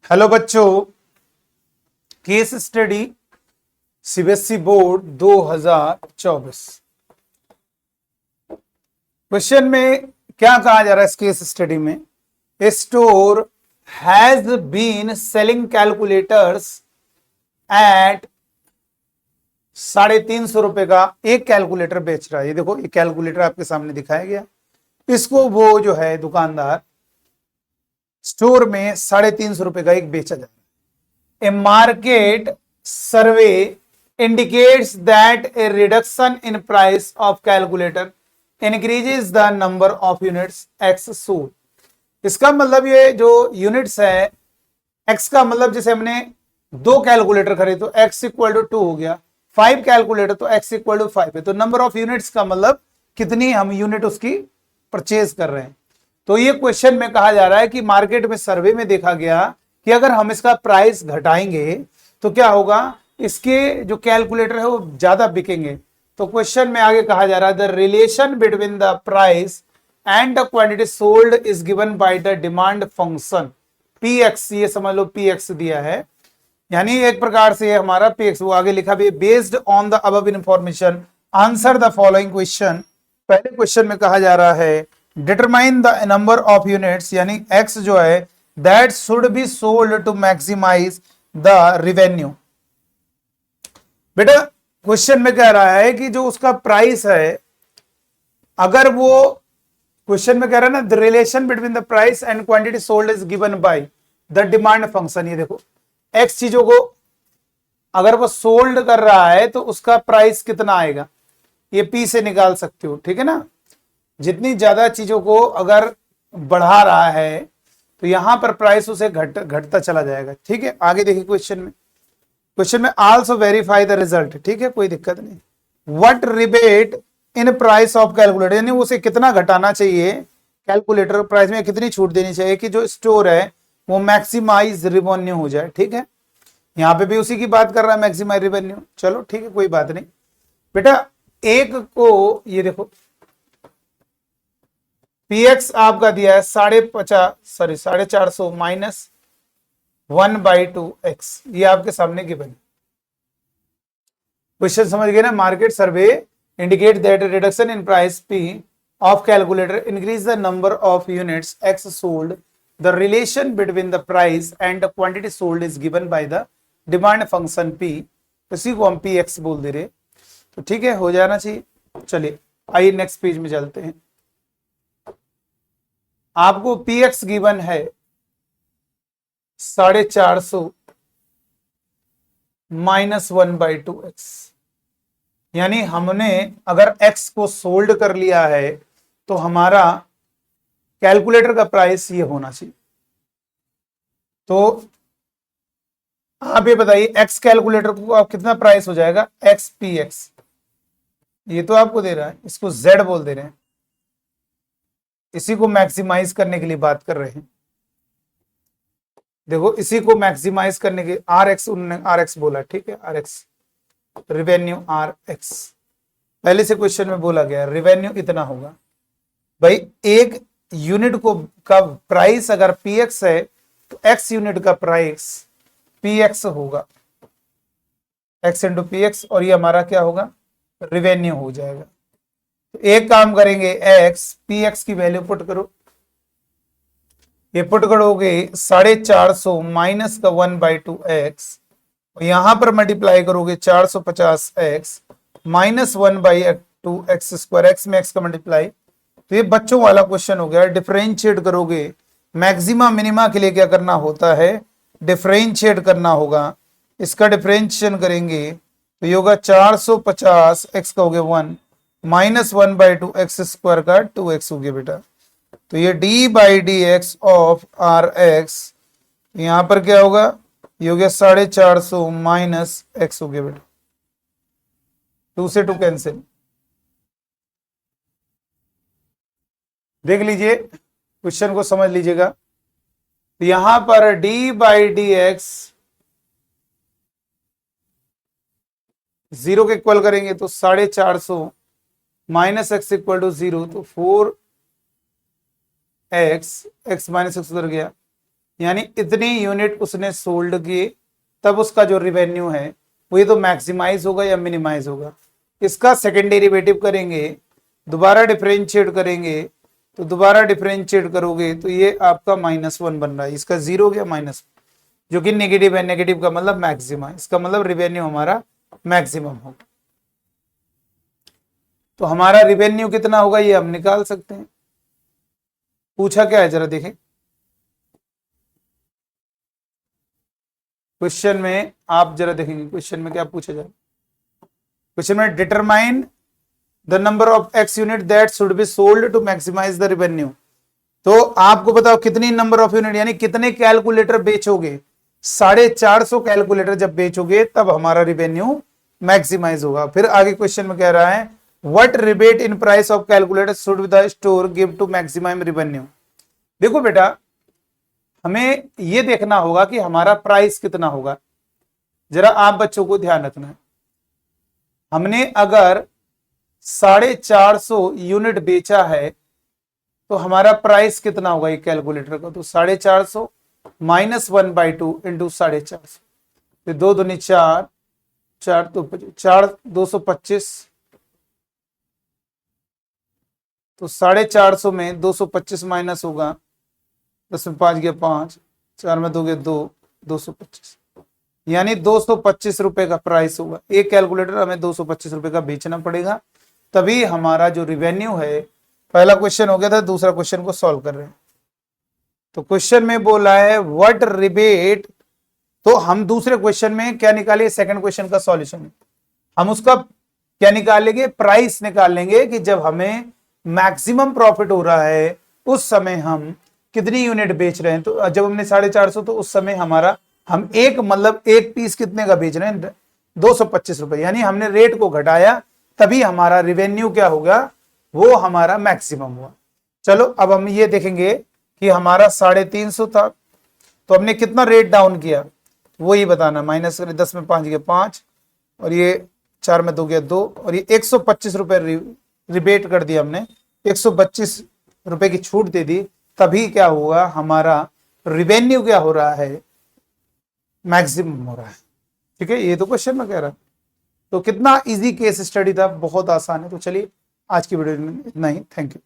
Hello बच्चों, case study CBSE board 2024। Question में क्या कहा जा रहा है इस केस स्टडी में? A store has been selling calculators at 350 रुपए का एक कैलकुलेटर बेच रहा है। ये देखो, ये कैलकुलेटर आपके सामने दिखाया गया। इसको वो जो है दुकानदार स्टोर में 350 रुपए का एक बेचा जा रहा है। A market survey indicates that a reduction in price of calculator increases the number of units x sold। इसका मतलब ये जो यूनिट्स है x का मतलब, जैसे हमने 2 कैलकुलेटर खरीदे तो x इक्वल टू 2 हो गया, 5 कैलकुलेटर तो x इक्वल टू 5 है। तो नंबर ऑफ यूनिट्स का मतलब कितनी हम यूनिट उसकी परचेज कर रहे हैं। तो ये क्वेश्चन में कहा जा रहा है कि मार्केट में सर्वे में देखा गया कि अगर हम इसका प्राइस घटाएंगे तो क्या होगा, इसके जो कैलकुलेटर है वो ज्यादा बिकेंगे। तो क्वेश्चन में आगे कहा जा रहा है the relation between the price and the quantity sold is given by the demand function px। ये समझ लो px दिया है, यानी एक प्रकार से हमारा px। वो आगे लिखा भी based on the above information answer the following question. पहले क्वेश्चन में कहा जा रहा है determine the number of units, यानी x जो है that should be sold to maximise the revenue. बेटा क्वेश्चन में कह रहा है कि जो उसका प्राइस है, अगर वो क्वेश्चन में कह रहा है ना the relation between the price and quantity sold is given by the demand function. ये देखो, एक्स चीजों को अगर वो सोल्ड कर रहा है तो उसका प्राइस कितना आएगा, ये पी से निकाल सकते हो, ठीक है ना। जितनी ज्यादा चीजों को अगर बढ़ा रहा है तो यहां पर प्राइस उसे घटता चला जाएगा, ठीक है। आगे देखिए क्वेश्चन में आल्सो वेरीफाई द रिजल्ट, ठीक है, कोई दिक्कत नहीं। What rebate in price of calculator, यानी उसे कितना घटाना चाहिए कैलकुलेटर प्राइस में, कितनी छूट देनी चाहिए कि जो स्टोर है वो मैक्सिमाइज रिवेन्यू हो जाए, ठीक है। यहां पे भी उसी की बात कर रहा है, मैक्सिमाइज रिवेन्यू। चलो ठीक है, कोई बात नहीं बेटा। एक को ये देखो px आपका दिया है 450 माइनस 1/2x, ये आपके सामने गिवन है। क्वेश्चन समझ गए ना। Market survey indicate that reduction in price p of calculator increase the number of units x sold. The relation between the price and the quantity sold is given by the demand function p। इसी को हम px बोल दे रहे, तो ठीक है, हो जाना चाहिए। चलिए आइए नेक्स्ट पेज में चलते हैं। आपको px गिवन है 450 माइनस 1/2x, यानी हमने अगर x को सोल्ड कर लिया है तो हमारा कैलकुलेटर का प्राइस ये होना चाहिए। तो आप ये बताइए x कैलकुलेटर को आप कितना प्राइस हो जाएगा, x px। ये तो आपको दे रहा है, इसको z बोल दे रहे हैं, इसी को मैक्सिमाइज करने के लिए बात कर रहे हैं। देखो, इसी को मैक्सिमाइज करने के RX, उन्होंने RX बोला, ठीक है, RX रिवेन्यू RX पहले से क्वेश्चन में बोला गया, रिवेन्यू इतना होगा। भाई एक यूनिट को का प्राइस अगर px है तो x यूनिट का प्राइस px होगा, x इंटू px, और ये हमारा क्या होगा, रिवेन्यू हो जाएगा। तो एक काम करेंगे, x px की वैल्यू पुट करो, ये पुट करोगे 450 माइनस का 1/2x, यहां पर मल्टीप्लाई करोगे 450x minus 1/2x square, x में x का मल्टीप्लाई। तो ये बच्चों वाला क्वेश्चन हो गया। डिफरेंशिएट करोगे, मैक्सिमा मिनिमा के लिए क्या करना होता है, डिफरेंशिएट करना होगा। इसका डिफरेंशिएशन करेंगे तो ये होगा 450, x का हो गया 1 माइनस 1/2x स्क्वायर का 2x हो गया बेटा। तो ये d/dx ऑफ rx, यहां पर क्या होगा, ये हो गया 450 माइनस x हो गया बेटा, 2 से 2 कैंसिल। देख लीजिए, क्वेश्चन को समझ लीजिएगा। तो यहां पर d/dx 0 के इक्वल करेंगे तो 450 माइनस x इक्वल टू 0, तो 4x, x माइनस x उधर गया, यानी इतनी यूनिट उसने सोल्ड किए, तब उसका जो रिवेन्यू है वो ये तो मैक्सिमाइज होगा या मिनिमाइज होगा। इसका सेकेंड डेरिवेटिव करेंगे, दोबारा डिफरेंशिएट करेंगे, तो दोबारा डिफरेंशिएट करोगे तो ये आपका -1 बन रहा है, इसका 0 हो गया माइनस, जो कि नेगेटिव है, नेगेटिव का मतलब मैक्सिमा, इसका मतलब रिवेन्यू हमारा मैक्सिमम होगा। तो हमारा रिवेन्यू कितना होगा ये हम निकाल सकते हैं। पूछा क्या है जरा देखें, क्वेश्चन में आप जरा देखेंगे क्वेश्चन में क्या पूछा जाए। क्वेश्चन में determine the number of x unit that should be sold to maximise the revenue. तो आपको बताओ कितनी नंबर ऑफ यूनिट, यानी कितने कैलकुलेटर बेचोगे, 450 कैलकुलेटर जब बेचोगे तब हमारा रिवेन्यू मैक्सिमाइज होगा। फिर आगे क्वेश्चन में कह रहा है what rebate in price of calculator should the store give to maximum revenue. देखो बेटा, हमें यह देखना होगा कि हमारा प्राइस कितना होगा। जरा आप बच्चों को ध्यान रखना है, हमने अगर 450 यूनिट बेचा है तो हमारा प्राइस कितना होगा एक कैलकुलेटर का, तो 450 -1/2 इंटू 450, तो 2 दूनी 4, 4 तो 4, 225, तो 450 में 225 माइनस होगा, 10 में 5 गया 5, 4 में 2 गया 2, 225, यानी 225 रुपए का प्राइस होगा। एक कैलकुलेटर हमें 225 रुपए का बेचना पड़ेगा, तभी हमारा जो रिवेन्यू है, पहला क्वेश्चन हो गया था, दूसरा क्वेश्चन को सॉल्व कर रहे हैं। तो क्वेश्चन में बोला है व्हाट रिबेट, तो हम दूसरे क्वेश्चन में क्या निकालेंगे, सेकंड क्वेश्चन का सॉल्यूशन, हम उसका क्या निकालेंगे, प्राइस निकालेंगे कि जब हमें मैक्सिमम प्रॉफिट हो रहा है उस समय हम कितनी यूनिट बेच रहे हैं। तो जब हमने 450, तो उस समय हमारा हम एक मतलब एक पीस कितने का बेच रहे हैं, 225 रुपए, यानी हमने रेट को घटाया, तभी हमारा रिवेन्यू क्या होगा, वो हमारा मैक्सिमम हुआ। चलो अब हम ये देखेंगे कि हमारा 350 था, तो हमने कितना रेट डाउन किया वो ही बताना, माइनस करें, 10 में 5 गया 5, और ये 4 में 2 गया 2, और ये 125 रुपए रिबेट कर दिया हमने, 125 रुपए की छूट दे दी, तभी क्या हुआ, हमारा रिवेन्यू क्या हो रहा है, मैक्सिमम हो रहा है। ठीक है, ये तो क्वेश्चन में कह रहा। तो कितना इजी केस स्टडी था, बहुत आसान है। तो चलिए आज की वीडियो में इतना ही, थैंक यू।